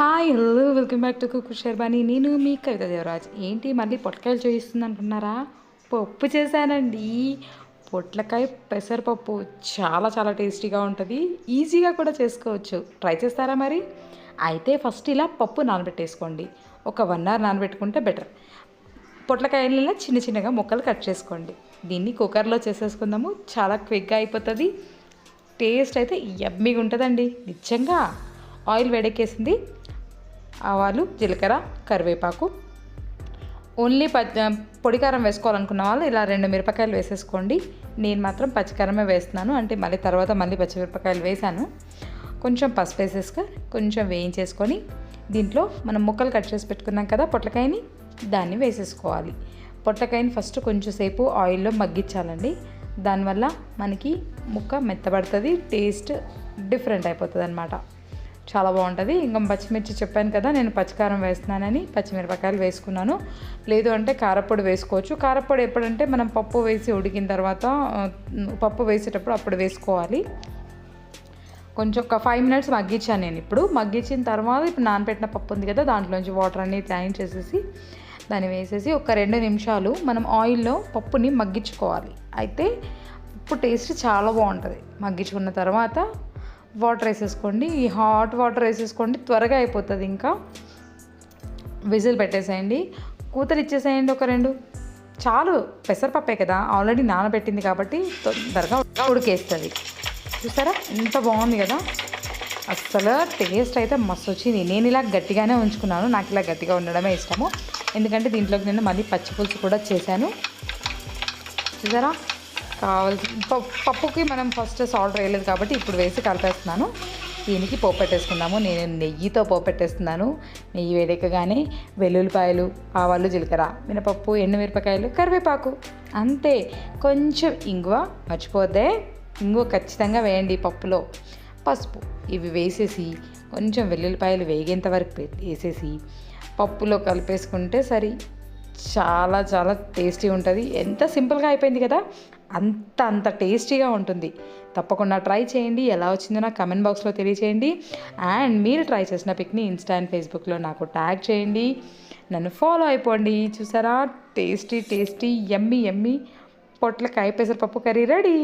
Hi hello welcome back to cook Sharbani. నేను మీ కవిత దేవరాజ్. ఏంటి మళ్ళీ పొట్లకాయలు చూపిస్తుంది అనుకున్నారా? పప్పు చేశానండి. పొట్లకాయ పెసరపప్పు చాలా చాలా టేస్టీగా ఉంటుంది. ఈజీగా కూడా చేసుకోవచ్చు. ట్రై చేస్తారా మరి? అయితే ఫస్ట్ ఇలా పప్పు నానబెట్టేసుకోండి. ఒక 1 అవర్ నానబెట్టుకుంటే బెటర్. పొట్లకాయలు ఇలా చిన్న చిన్నగా ముక్కలు కట్ చేసుకోండి. దీన్ని కుక్కర్లో చేసేసుకుందాము. చాలా క్విక్గా అయిపోతుంది. టేస్ట్ అయితే యమ్మీగా ఉంటుందండి నిజంగా. ఆయిల్ వేడెక్కేసింది. ఆవాలు, జీలకర్ర, కరివేపాకు. ఓన్లీ పొడి కారం వేసుకోవాలనుకున్న వాళ్ళు ఇలా 2 మిరపకాయలు వేసేసుకోండి. నేను మాత్రం పచ్చికారమే వేస్తున్నాను, అంటే మళ్ళీ పచ్చిమిరపకాయలు వేసాను. కొంచెం పసుపు వేసేసుకొని కొంచెం వేయించేసుకొని దీంట్లో మనం ముక్కలు కట్ చేసి పెట్టుకున్నాం కదా పొట్లకాయని, దాన్ని వేసేసుకోవాలి. పొట్లకాయని ఫస్ట్ కొంచెం సేపు ఆయిల్లో మగ్గించాలండి. దానివల్ల మనకి ముక్క మెత్తబడుతుంది, టేస్ట్ డిఫరెంట్ అయిపోతుంది అనమాట. చాలా బాగుంటుంది. ఇంకా పచ్చిమిర్చి చెప్పాను కదా, నేను పచ్చికారం వేస్తున్నానని పచ్చిమిరపకాయలు వేసుకున్నాను. లేదు అంటే కారపొడి వేసుకోవచ్చు. కారపొడి ఎప్పుడంటే మనం పప్పు వేసి ఉడికిన తర్వాత పప్పు వేసేటప్పుడు అప్పుడు వేసుకోవాలి. కొంచెం ఒక 5 మినిట్స్ మగ్గించాను నేను. ఇప్పుడు మగ్గించిన తర్వాత ఇప్పుడు నానబెట్టిన పప్పు ఉంది కదా, దాంట్లోంచి వాటర్ అన్నీ ట్రైన్ చేసేసి దాన్ని వేసేసి ఒక 2 నిమిషాలు మనం ఆయిల్లో పప్పుని మగ్గించుకోవాలి. అయితే ఉప్పు టేస్ట్ చాలా బాగుంటుంది. మగ్గించుకున్న తర్వాత వాటర్ వేసేసుకోండి. ఈ హాట్ వాటర్ వేసేసుకోండి, త్వరగా అయిపోతుంది. ఇంకా విజిల్ పెట్టేసేయండి, కూతలు ఇచ్చేసేయండి ఒక 2. చాలు, పెసరపప్పే కదా ఆల్రెడీ నానబెట్టింది కాబట్టి తొందరగా ఉడికేస్తుంది. చూసారా ఎంత బాగుంది కదా, అస్సలు టేస్ట్ అయితే మస్తు వచ్చింది. నేను ఇలా గట్టిగానే ఉంచుకున్నాను, నాకు ఇలా గట్టిగా ఉండడమే ఇష్టము. ఎందుకంటే దీంట్లోకి నేను మళ్ళీ పచ్చిపులుసు కూడా చేశాను. చూసారా, కావాల్సిన పప్పుకి మనం ఫస్ట్ సాల్ట్ వేయలేదు కాబట్టి ఇప్పుడు వేసి కలిపేస్తున్నాను. దీనికి పోపు పెట్టేసుకుందాము. నేను నెయ్యితో పోపు పెట్టేస్తున్నాను. నెయ్యి వేడెక్కగానే వెల్లుల్లిపాయలు, ఆవాలు, జీలకర్ర, మినపప్పు, ఎండుమిరపకాయలు, కరివేపాకు, అంతే. కొంచెం ఇంగువ, మర్చిపోతే ఇంగువ ఖచ్చితంగా వేయండి పప్పులో. పసుపు, ఇవి వేసేసి కొంచెం వెల్లుల్లిపాయలు వేగేంత వరకు వేసేసి పప్పులో కలిపేసుకుంటే సరి. చాలా చాలా టేస్టీ ఉంటుంది. ఎంత సింపుల్గా అయిపోయింది కదా, అంత టేస్టీగా ఉంటుంది. తప్పకుండా ట్రై చేయండి. ఎలా వచ్చిందో నాకు కమెంట్ బాక్స్లో తెలియచేయండి. అండ్ మీరు ట్రై చేసిన పిక్ని ఇన్స్టా అండ్ ఫేస్బుక్లో నాకు ట్యాగ్ చేయండి. నన్ను ఫాలో అయిపోండి. చూసారా, టేస్టీ యమ్మీ పొట్లకాయ పెసరపప్పు కర్రీ రెడీ.